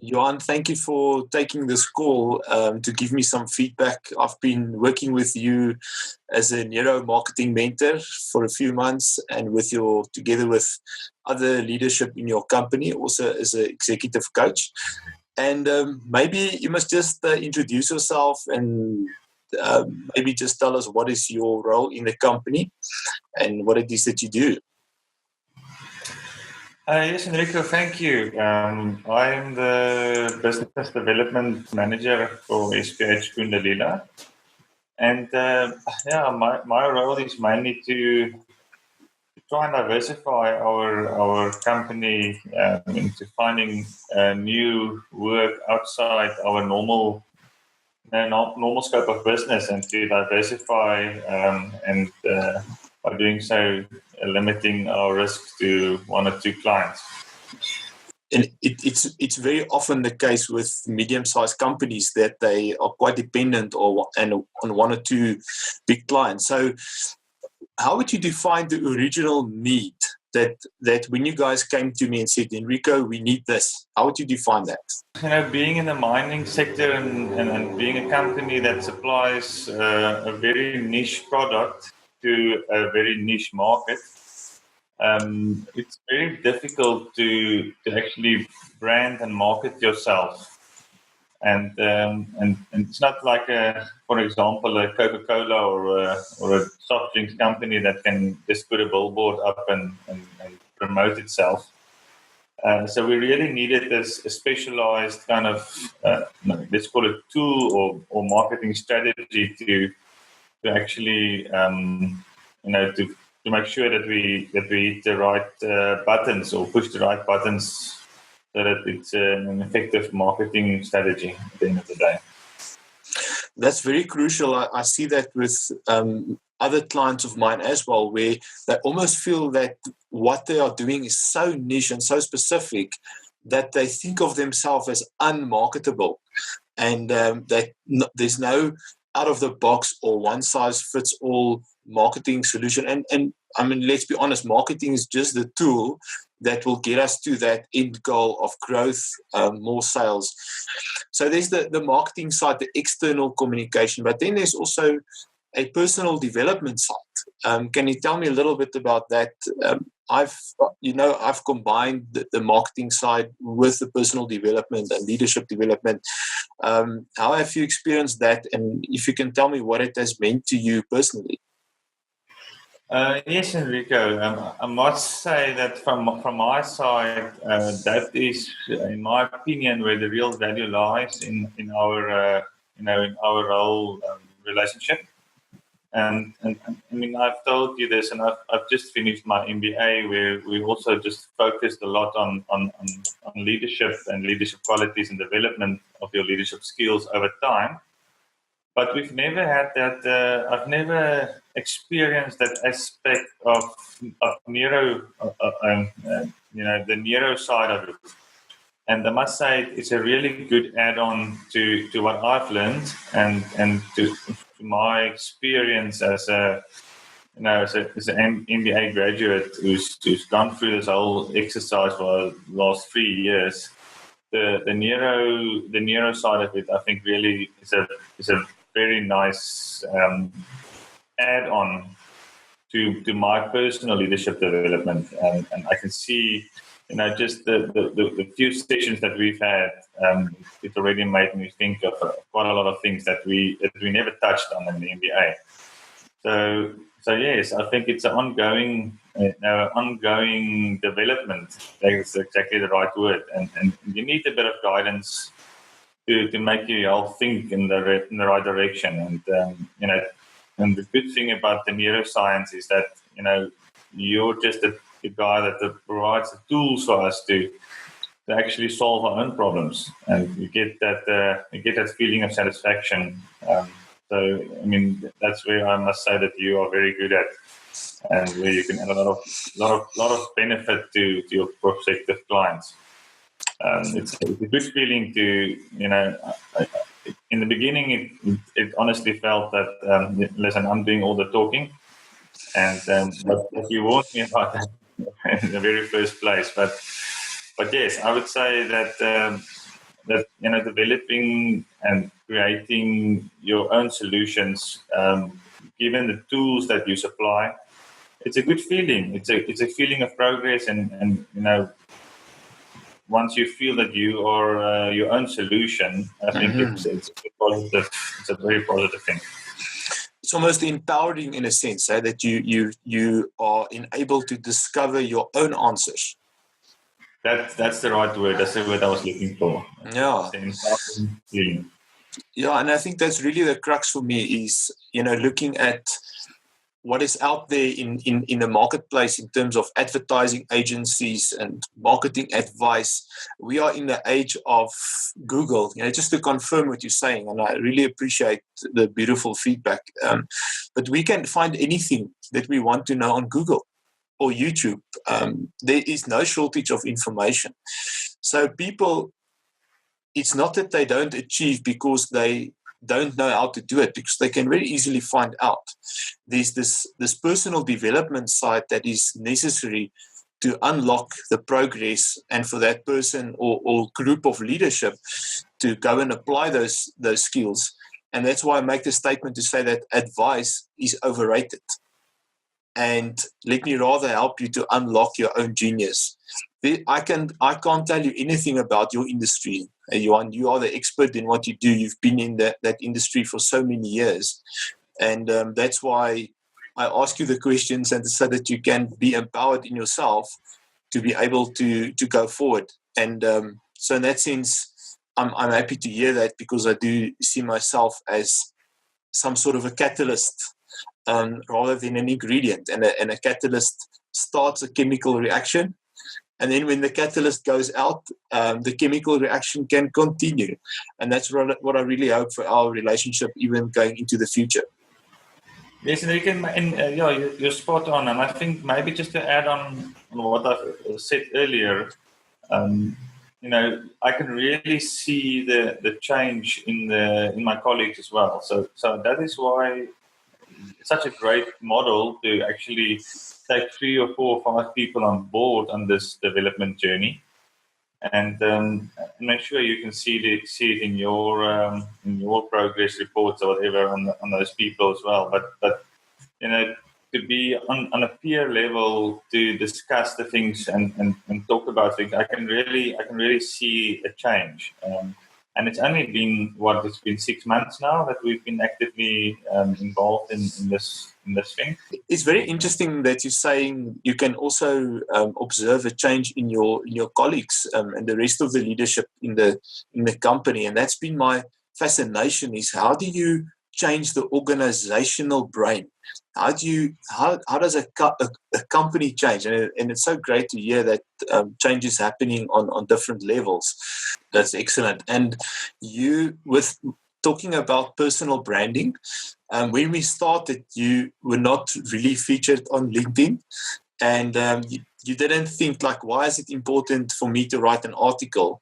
Johan, thank you for taking this call to give me some feedback. I've been working with you as a neuro-marketing mentor for a few months, and together with other leadership in your company, also as an executive coach. And maybe you must just introduce yourself and maybe just tell us what is your role in the company and what it is that you do. Yes, Enrico, thank you. I'm the Business Development Manager for SPH Kundalila. And my role is mainly to try and diversify our company into finding new work outside our normal scope of business, and to diversify and by doing so, limiting our risk to one or two clients. And it's very often the case with medium-sized companies that they are quite dependent on one or two big clients. So how would you define the original need that when you guys came to me and said, Enrico, we need this? How would you define that? Being in the mining sector and being a company that supplies a very niche product to a very niche market, it's very difficult to actually brand and market yourself. And it's not like, for example, a Coca-Cola or a soft drinks company that can just put a billboard up and promote itself. So we really needed a specialized kind of, let's call it tool or marketing strategy to actually, to make sure that we hit the right buttons or push the right buttons, so that it's an effective marketing strategy at the end of the day. That's very crucial. I see that with other clients of mine as well, where they almost feel that what they are doing is so niche and so specific that they think of themselves as unmarketable, and that there's no out-of-the-box or one-size-fits-all marketing solution. And I mean, let's be honest, marketing is just the tool that will get us to that end goal of growth, more sales. So there's the marketing side, the external communication, but then there's also a personal development side. Can you tell me a little bit about that? I've combined the marketing side with the personal development and leadership development. How have you experienced that? And if you can tell me what it has meant to you personally. Yes, Enrico. I must say that from my side, that is, in my opinion, where the real value lies in our role relationship. And I mean, I've told you this, and I've just finished my MBA, where we also just focused a lot on leadership and leadership qualities and development of your leadership skills over time. But we've never had that. I've never experienced that aspect of neuro, the neuro side of it. And I must say, it's a really good add-on to what I've learned and to my experience as an MBA graduate who's gone through this whole exercise for the last 3 years. The neuro side of it, I think, really is a very nice add-on to my personal leadership development, and I can see, just the few sessions that we've had, it already made me think of quite a lot of things that we never touched on in the MBA. So yes, I think it's an ongoing development. That's exactly the right word, and you need a bit of guidance to make you all think in the right direction. And the good thing about the neuroscience is that you're just the guy that provides the tools for us to actually solve our own problems, and you get that feeling of satisfaction. So I mean, that's where I must say that you are very good at, and where you can add a lot of benefit to your prospective clients. It's a good feeling to, in the beginning, it honestly felt that, listen, I'm doing all the talking, and but you warned me about that in the very first place. But yes, I would say that that developing and creating your own solutions, given the tools that you supply, it's a good feeling. It's a feeling of progress, and once you feel that you are your own solution, I think it's a positive. It's a very positive thing. It's almost empowering in a sense, that you are enabled to discover your own answers. That's the right word. That's the word I was looking for. Yeah. It's an empowering feeling. Yeah, and I think that's really the crux for me is, looking at what is out there in the marketplace in terms of advertising agencies and marketing advice. We are in the age of Google, just to confirm what you're saying, and I really appreciate the beautiful feedback. But we can find anything that we want to know on Google or YouTube. There is no shortage of information. So people, it's not that they don't achieve because they don't know how to do it, because they can very easily find out. There's this personal development side that is necessary to unlock the progress, and for that person or group of leadership to go and apply those skills. And that's why I make the statement to say that advice is overrated. And let me rather help you to unlock your own genius. I can't tell you anything about your industry, Johan. You are the expert in what you do. You've been in that industry for so many years. And that's why I ask you the questions, and so that you can be empowered in yourself to be able to go forward. And so in that sense, I'm happy to hear that, because I do see myself as some sort of a catalyst rather than an ingredient. And a catalyst starts a chemical reaction. And then when the catalyst goes out, the chemical reaction can continue. And that's what I really hope for our relationship, even going into the future. Yes, and you're spot on. And I think maybe just to add on what I've said earlier, I can really see the change in my colleagues as well. So that is why it's such a great model to actually take 3 or 4 or 5 people on board on this development journey, and make sure you can see it in your progress reports or whatever on those people as well. But to be on a peer level to discuss the things and talk about things, I can really see a change. And it's only been it's been 6 months now that we've been actively involved in this thing. It's very interesting that you're saying you can also observe a change in your colleagues and the rest of the leadership in the company. And that's been my fascination, is how do you change the organizational brain? How does a company change? And it's so great to hear that change is happening on different levels. That's excellent. And you, with talking about personal branding, when we started, you were not really featured on LinkedIn, and you didn't think like, why is it important for me to write an article?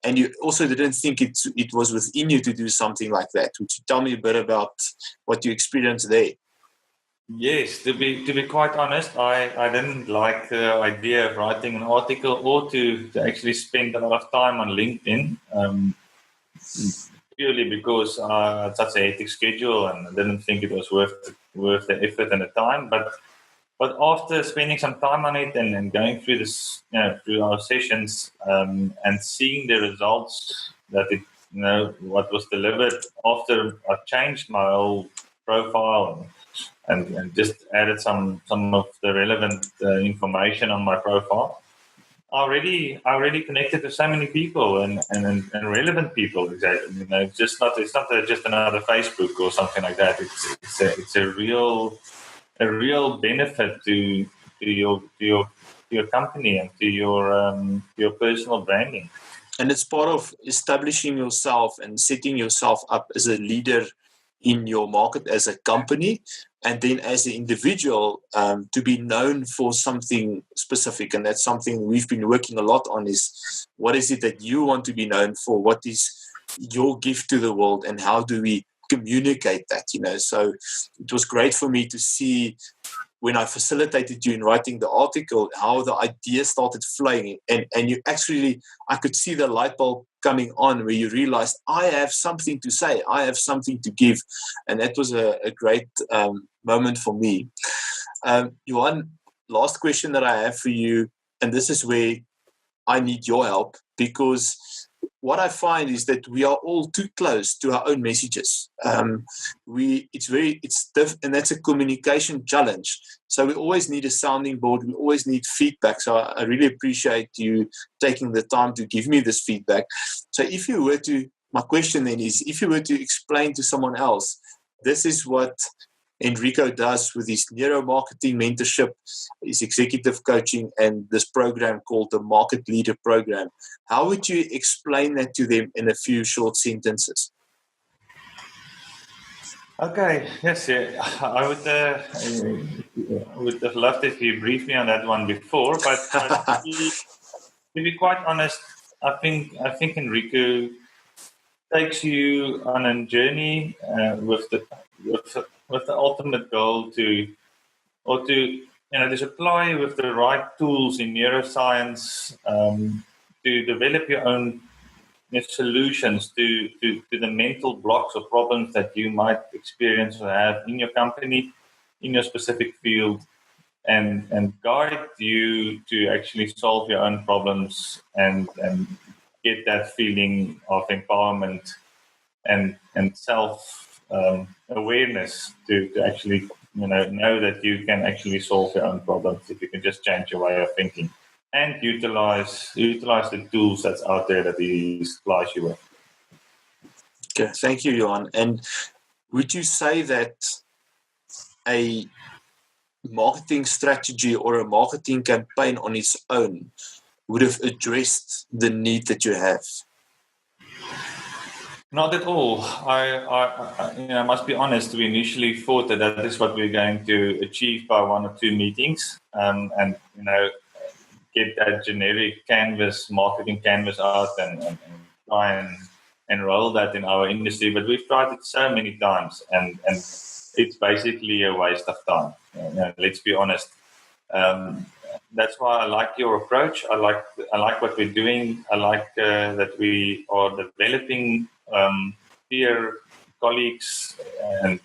And you also didn't think it was within you to do something like that. Would you tell me a bit about what you experienced there? Yes, to be quite honest, I didn't like the idea of writing an article or to actually spend a lot of time on LinkedIn, purely because it's such a hectic schedule, and I didn't think it was worth the effort and the time. But after spending some time on it and going through this, through our sessions, and seeing the results that what was delivered after I changed my whole profile and just added some of the relevant information on my profile, I already connected to so many people and relevant people. Exactly, it's not just another Facebook or something like that. It's a real benefit to your company and to your personal branding. And it's part of establishing yourself and setting yourself up as a leader in your market, as a company, and then as an individual, to be known for something specific. And that's something we've been working a lot on, is what is it that you want to be known for? What is your gift to the world, and how do we communicate that? So it was great for me to see when I facilitated you in writing the article, how the idea started flowing, and you actually, I could see the light bulb coming on where you realized, I have something to say, I have something to give. And that was a great moment for me. Johan, last question that I have for you, and this is where I need your help, because what I find is that we are all too close to our own messages. It's diff, and that's a communication challenge. So we always need a sounding board. We always need feedback. So I really appreciate you taking the time to give me this feedback. So my question then is, if you were to explain to someone else, this is what Enrico does with his Neuro-Marketing Mentorship, his executive coaching, and this program called the Market Leader Program. How would you explain that to them in a few short sentences? Okay, yes, I would have loved if you briefed me on that one before, but to be quite honest, I think Enrico takes you on a journey with the ultimate goal to supply with the right tools in neuroscience to develop your own solutions to the mental blocks or problems that you might experience or have in your company, in your specific field, and guide you to actually solve your own problems and get that feeling of empowerment and self awareness to actually know that you can actually solve your own problems if you can just change your way of thinking and utilize the tools that's out there that he supplies you with. Okay, thank you, Johan. And would you say that a marketing strategy or a marketing campaign on its own would have addressed the need that you have? Not at all. I must be honest. We initially thought that is what we're going to achieve by one or two meetings, and get that generic marketing canvas out and try and enroll that in our industry. But we've tried it so many times, and it's basically a waste of time. Let's be honest. That's why I like your approach. I like what we're doing. I like that we are developing peer colleagues, and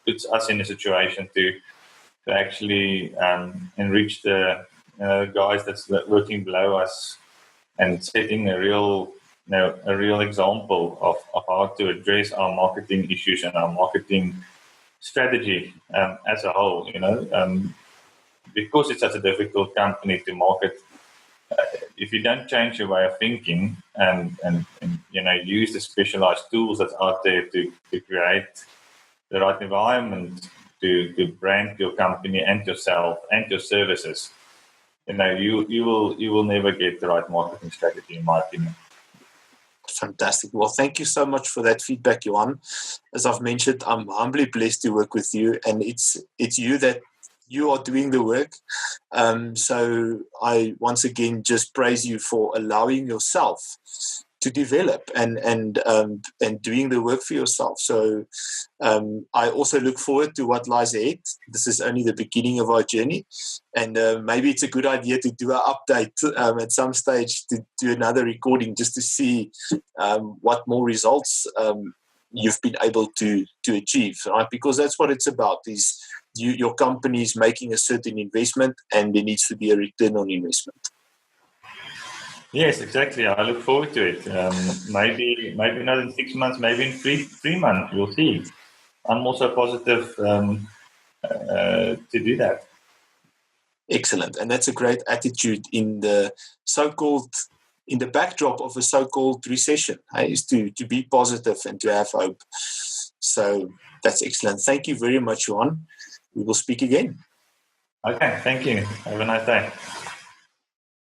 puts us in a situation to actually enrich the guys that's working below us, and setting a real example of how to address our marketing issues and our marketing strategy as a whole. Because it's such a difficult company to market, if you don't change your way of thinking and use the specialized tools that's out there to create the right environment to brand your company and yourself and your services, you will never get the right marketing strategy, in my opinion. Fantastic. Well, thank you so much for that feedback, Johan. As I've mentioned, I'm humbly blessed to work with you, and it's you that you are doing the work. So I once again just praise you for allowing yourself to develop and doing the work for yourself. So I also look forward to what lies ahead. This is only the beginning of our journey, and maybe it's a good idea to do an update at some stage, to do another recording just to see what more results you've been able to achieve, right? Because that's what it's about, is your company is making a certain investment, and there needs to be a return on investment. Yes, exactly. I look forward to it. Maybe not in 6 months, maybe in three months. We'll see. I'm also positive to do that. Excellent, and that's a great attitude in the backdrop of a so-called recession, is to be positive and to have hope. So that's excellent. Thank you very much, Johan. We will speak again. Okay, thank you. Have a nice day.